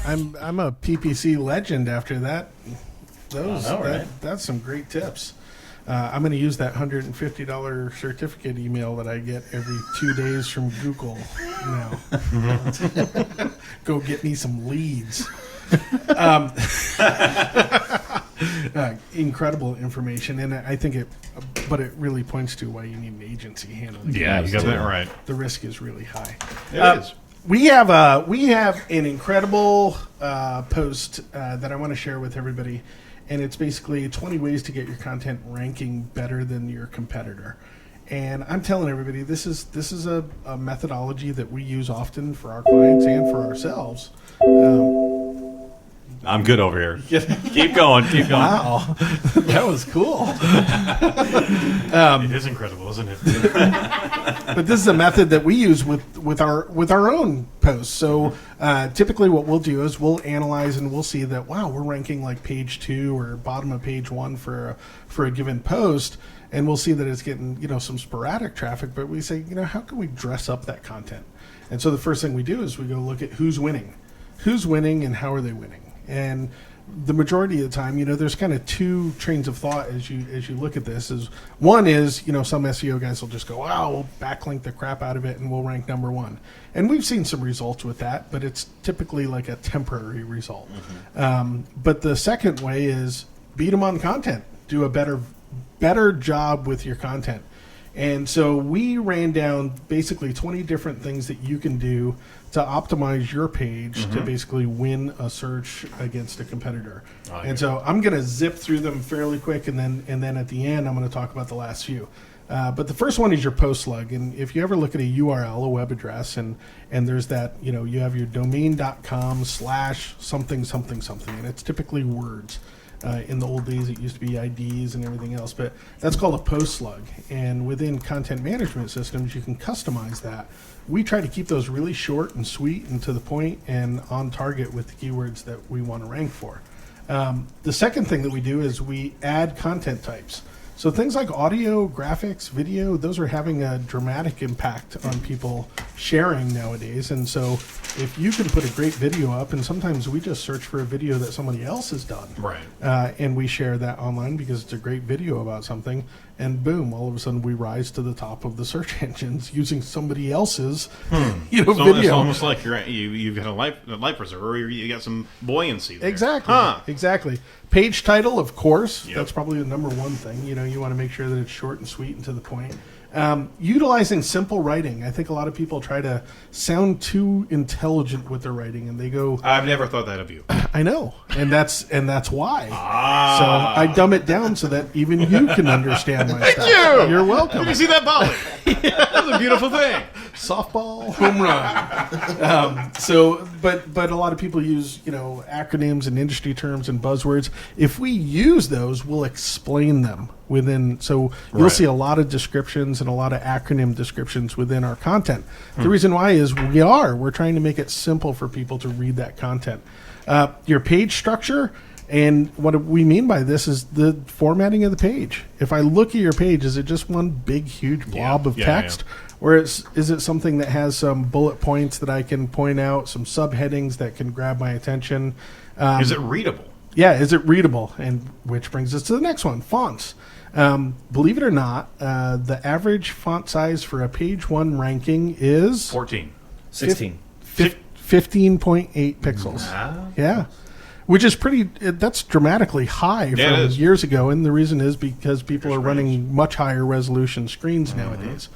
I'm a PPC legend after that. Right? That's some great tips. I'm going to use that $150 certificate email that I get every 2 days from Google now. Go get me some leads. Incredible information, and I think it really points to why you need an agency handling. Yeah, you got that right. The risk is really high. It is. We have an incredible post that I want to share with everybody, and it's basically 20 ways to get your content ranking better than your competitor. And I'm telling everybody, this is a methodology that we use often for our clients and for ourselves. I'm good over here. Keep going. Wow, that was cool. It is incredible, isn't it? But this is a method that we use with our own posts. So typically what we'll do is we'll analyze and we'll see that, wow, we're ranking like page 2 or bottom of page 1 for a given post, and we'll see that it's getting some sporadic traffic, but we say, how can we dress up that content? And so the first thing we do is we go look at who's winning and how are they winning. And the majority of the time, there's kind of two trains of thought as you look at this. One is, some SEO guys will just go, wow, we'll backlink the crap out of it and we'll rank number 1. And we've seen some results with that, but it's typically like a temporary result. Mm-hmm. But the second way is beat them on content. Do a better job with your content. And so we ran down basically 20 different things that you can do to optimize your page to basically win a search against a competitor. And so I'm going to zip through them fairly quick, and then at the end I'm going to talk about the last few. But the first one is your post slug. And if you ever look at a URL, a web address, and there's that, you have your domain.com/something, something, something, and it's typically words. In the old days, it used to be IDs and everything else, but that's called a post slug. And within content management systems, you can customize that. We try to keep those really short and sweet and to the point and on target with the keywords that we want to rank for. The second thing that we do is we add content types. So things like audio, graphics, video, those are having a dramatic impact on people sharing nowadays. And so if you can put a great video up, and sometimes we just search for a video that somebody else has done. Right. And we share that online because it's a great video about something. And boom, all of a sudden we rise to the top of the search engines using somebody else's video. It's almost like you've got a life preserver, or you got some buoyancy there. Exactly. Exactly. Page title, of course. Yep. That's probably the number one thing. You want to make sure that it's short and sweet and to the point. Utilizing simple writing. I think a lot of people try to sound too intelligent with their writing, and they go, I've never thought that of you. I know, and that's why. So I dumb it down so that even you can understand my stuff. Thank you. You're welcome. Did you see that volley? That was a beautiful thing. Softball home run. But a lot of people use acronyms and industry terms and buzzwords. If we use those, we'll explain them within. So you'll see a lot of descriptions and a lot of acronym descriptions within our content. The reason why is we're trying to make it simple for people to read that content. Your page structure. And what we mean by this is the formatting of the page. If I look at your page, is it just one big, huge blob of text? Or is it something that has some bullet points that I can point out, some subheadings that can grab my attention? Is it readable? Yeah, is it readable? And which brings us to the next one, fonts. Believe it or not, the average font size for a page 1 ranking is 14. 16. 15.8 pixels. Yeah. Which is that's dramatically high from years ago. And the reason is because people are running much higher resolution screens nowadays.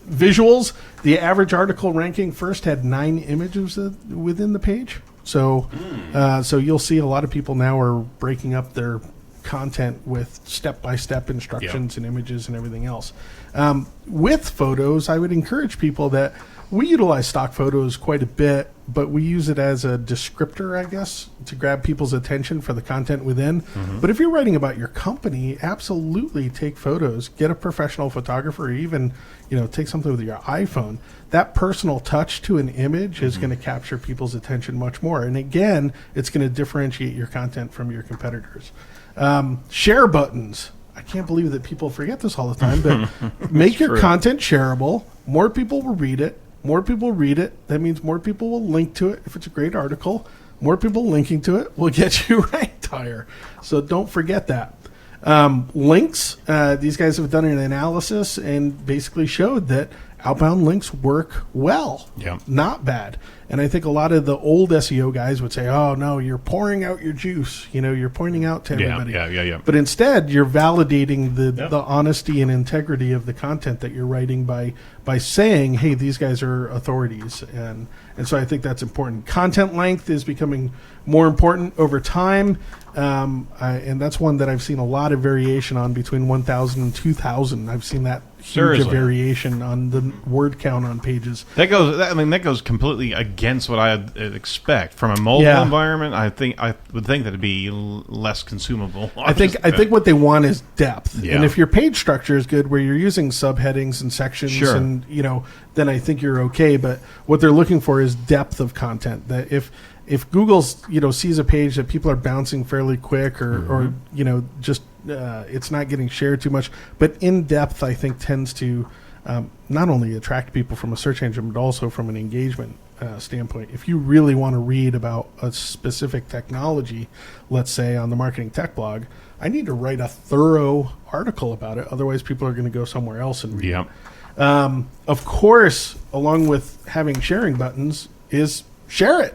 Visuals, the average article ranking first had 9 images within the page. So you'll see a lot of people now are breaking up their content with step-by-step instructions and images and everything else. With photos, I would encourage people that we utilize stock photos quite a bit, but we use it as a descriptor, I guess, to grab people's attention for the content within. But if you're writing about your company, absolutely take photos. Get a professional photographer, or even take something with your iPhone. That personal touch to an image is going to capture people's attention much more. And again, it's going to differentiate your content from your competitors. Share buttons. I can't believe that people forget this all the time, but make your content shareable. More people will read it. more people read it. That means more people will link to it if it's a great article. More people linking to it will get you ranked higher. So don't forget that. Links, these guys have done an analysis and basically showed that outbound links work well, not bad. And I think a lot of the old SEO guys would say, oh, no, you're pouring out your juice. You're pointing out to everybody. Yeah. But instead, you're validating the honesty and integrity of the content that you're writing by saying, hey, these guys are authorities. And so I think that's important. Content length is becoming more important over time. And that's one that I've seen a lot of variation on between 1,000 and 2,000. I've seen that huge variation on the word count on pages. That goes completely against what I expect from a mobile environment. I would think that it'd be less consumable. I think what they want is depth. And if your page structure is good, where you're using subheadings and sections, and then I think you're okay. But what they're looking for is depth of content. That if Google sees a page that people are bouncing fairly quick or just it's not getting shared too much, but in depth I think tends to not only attract people from a search engine but also from an engagement standpoint. If you really want to read about a specific technology, let's say on the Marketing Tech blog, I need to write a thorough article about it. Otherwise, people are going to go somewhere else and read. Of course, along with having sharing buttons is share it.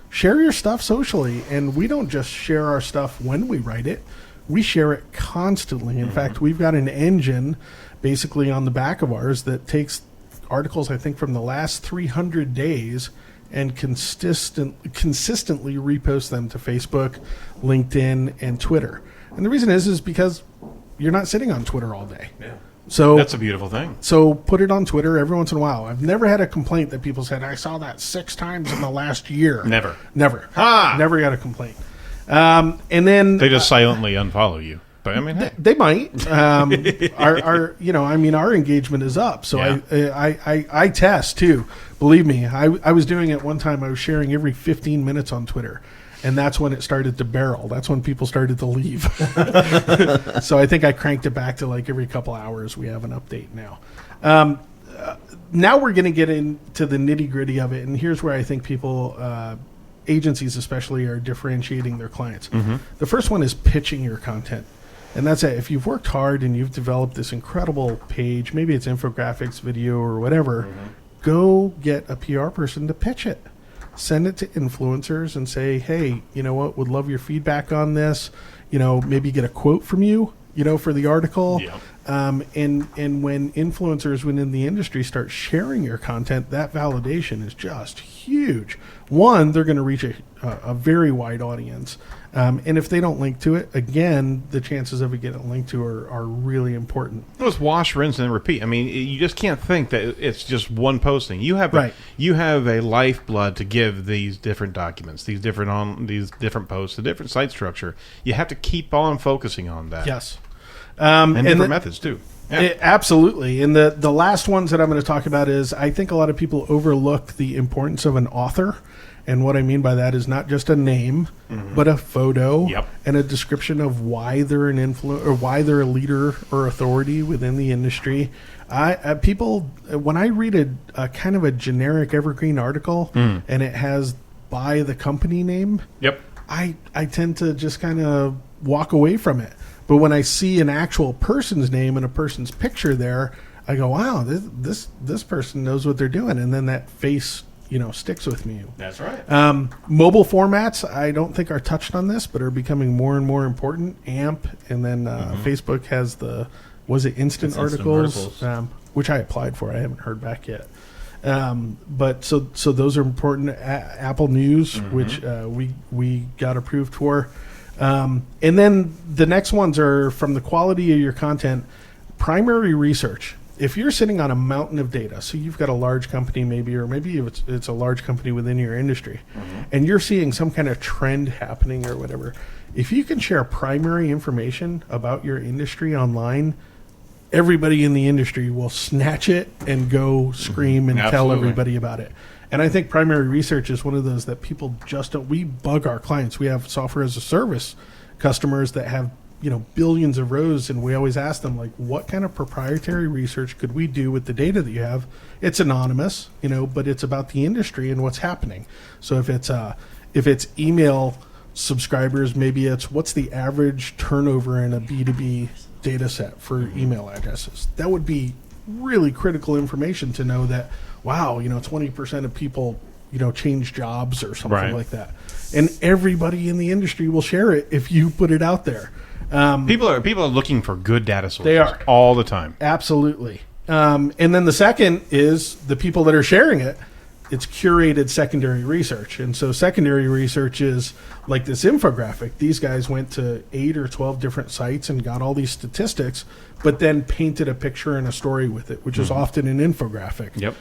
Share your stuff socially. And we don't just share our stuff when we write it. We share it constantly. In fact, we've got an engine basically on the back of ours that takes articles, I think, from the last 300 days and consistently reposts them to Facebook, LinkedIn, and Twitter. And the reason is because you're not sitting on Twitter all day. So that's a beautiful thing. So put it on Twitter every once in a while. I've never had a complaint that people said, I saw that 6 times in the last year. Never. Never got a complaint. And then they just silently unfollow you. But I mean, they might. Our engagement is up. So I test too. Believe me, I was doing it one time. I was sharing every 15 minutes on Twitter. And that's when it started to barrel. That's when people started to leave. So I think I cranked it back to like every couple hours. We have an update now. Now we're going to get into the nitty gritty of it. And here's where I think people, agencies especially, are differentiating their clients. The first one is pitching your content. And that's it. If you've worked hard and you've developed this incredible page, maybe it's infographics, video, or whatever, go get a PR person to pitch it. Send it to influencers and say, hey, you know what, would love your feedback on this. Maybe get a quote from you, for the article. And when influencers within the industry start sharing your content, that validation is just huge. One, they're going to reach a very wide audience. And if they don't link to it, again, the chances of it getting linked to are really important. It's wash, rinse, and repeat. I mean, you just can't think that it's just one posting. You have a lifeblood to give these different documents, these different posts, the different site structure. You have to keep on focusing on that. Yes. And different methods, too. Absolutely. And the last ones that I'm going to talk about is I think a lot of people overlook the importance of an author. And what I mean by that is not just a name, but a photo and a description of why they're an influencer or why they're a leader or authority within the industry. People, when I read a kind of a generic evergreen article and it has by the company name, I tend to just kind of walk away from it. But when I see an actual person's name and a person's picture there, I go, wow, this person knows what they're doing. And then that face sticks with me. That's right. Mobile formats, I don't think are touched on this, but are becoming more and more important. AMP, and then Facebook has instant articles, which I applied for. I haven't heard back yet. But so those are important. Apple News, which we got approved for. And then the next ones are from the quality of your content, primary research. If you're sitting on a mountain of data, so you've got a large company maybe it's a large company within your industry, and you're seeing some kind of trend happening or whatever, if you can share primary information about your industry online, everybody in the industry will snatch it and go scream and tell everybody about it. And I think primary research is one of those that people just don't. We bug our clients. We have software as a service customers that have billions of rows, and we always ask them, like, what kind of proprietary research could we do with the data that you have? It's anonymous, but it's about the industry and what's happening. So if it's email subscribers, maybe it's what's the average turnover in a B2B data set for email addresses. That would be really critical information to know that, wow, 20% of people change jobs or something like that. And everybody in the industry will share it if you put it out there. People are looking for good data sources. They are. All the time. Absolutely. And then the second is the people that are sharing it. It's curated secondary research. And so secondary research is like this infographic. These guys went to 8 or 12 different sites and got all these statistics, but then painted a picture and a story with it, which is often an infographic. Yep.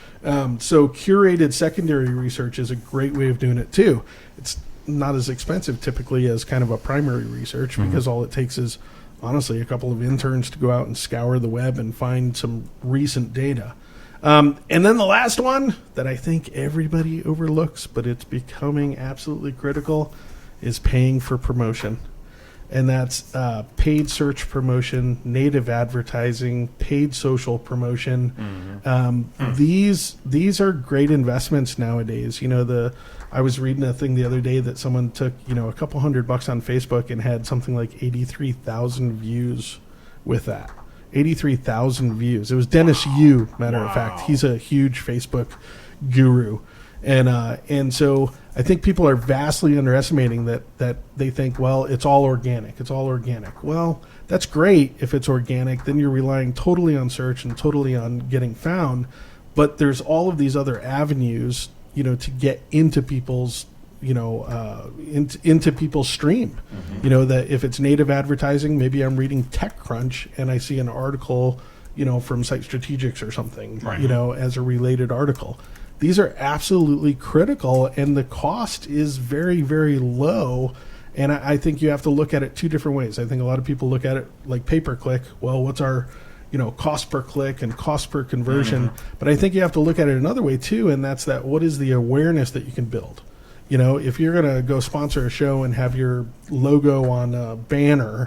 So curated secondary research is a great way of doing it too. It's not as expensive typically as kind of a primary research because all it takes is honestly a couple of interns to go out and scour the web and find some recent data. And then the last one that I think everybody overlooks, but it's becoming absolutely critical, is paying for promotion. And that's paid search promotion, native advertising, paid social promotion. These are great investments nowadays. I was reading a thing the other day that someone took a couple $100 on Facebook and had something like 83,000 views with that. 83,000 views. It was Dennis Yu, matter of fact. He's a huge Facebook guru. And so I think people are vastly underestimating that they think, well, it's all organic. It's all organic. Well, that's great if it's organic. Then you're relying totally on search and totally on getting found. But there's all of these other avenues, to get into people's into people's stream. That if it's native advertising, maybe I'm reading TechCrunch and I see an article, from Site Strategics or something, as a related article. These are absolutely critical, and the cost is very, very low. And I think you have to look at it two different ways. I think a lot of people look at it like pay-per-click. Well, what's our cost per click and cost per conversion? But I think you have to look at it another way too, and that's what is the awareness that you can build? If you're going to go sponsor a show and have your logo on a banner,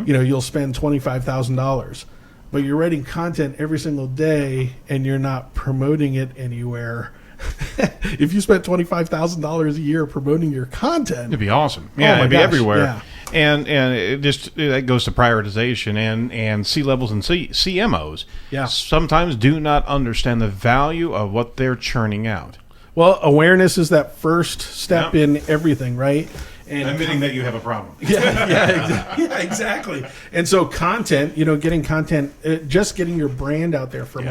you'll spend $25,000. But you're writing content every single day and you're not promoting it anywhere. If you spent $25,000 a year promoting your content, it'd be awesome. Yeah, it'd be gosh, everywhere. yeah. And it just that goes to prioritization and C-levels and CMOs. Yeah. Sometimes do not understand the value of what they're churning out. Well, awareness is that first step in everything, right? And admitting that you have a problem. Yeah, exactly. And so content, getting content, just getting your brand out there from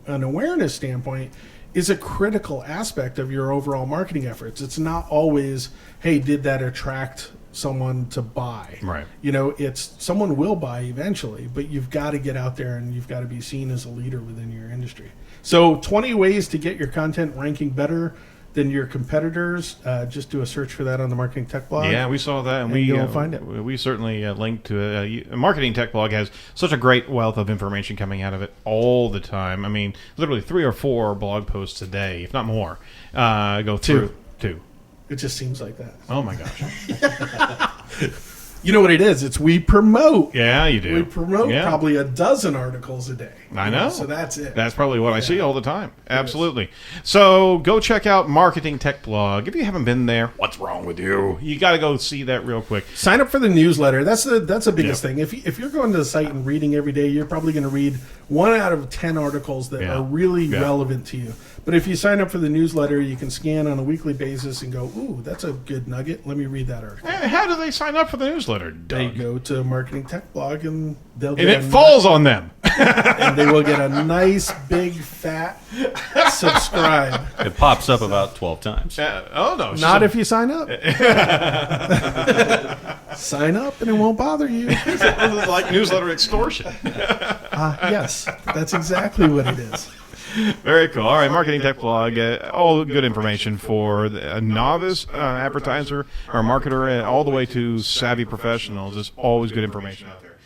an awareness standpoint is a critical aspect of your overall marketing efforts. It's not always, hey, did that attract someone to buy? Right. It's someone will buy eventually, but you've got to get out there and you've got to be seen as a leader within your industry. So 20 ways to get your content ranking better than your competitors. Just do a search for that on the Marketing Tech blog. Yeah, we saw that, and you'll find it. We certainly linked to it. Marketing Tech blog has such a great wealth of information coming out of it all the time. I mean, literally 3 or 4 blog posts a day, if not more. Go through two. It just seems like that. Oh my gosh. You know what it is? It's we promote. Yeah, you do. We promote probably a dozen articles a day. I know. So that's it. That's probably what I see all the time. Absolutely. So go check out Marketing Tech blog. If you haven't been there, what's wrong with you? You got to go see that real quick. Sign up for the newsletter. That's the biggest thing. If you're going to the site and reading every day, you're probably going to read 1 out of 10 articles that are really relevant to you. But if you sign up for the newsletter, you can scan on a weekly basis and go, ooh, that's a good nugget. Let me read that article. How do they sign up for the newsletter, Doug? They go to Marketing Tech blog and they'll get it falls on them. And they will get a nice, big, fat subscribe. It pops up about 12 times. Oh, no. Not if you sign up. Sign up and it won't bother you. This is like newsletter extortion. Yes, that's exactly what it is. Very cool. All right, Marketing Tech blog, all good information for a novice advertiser or marketer, all the way to savvy professionals. There's always good information out there.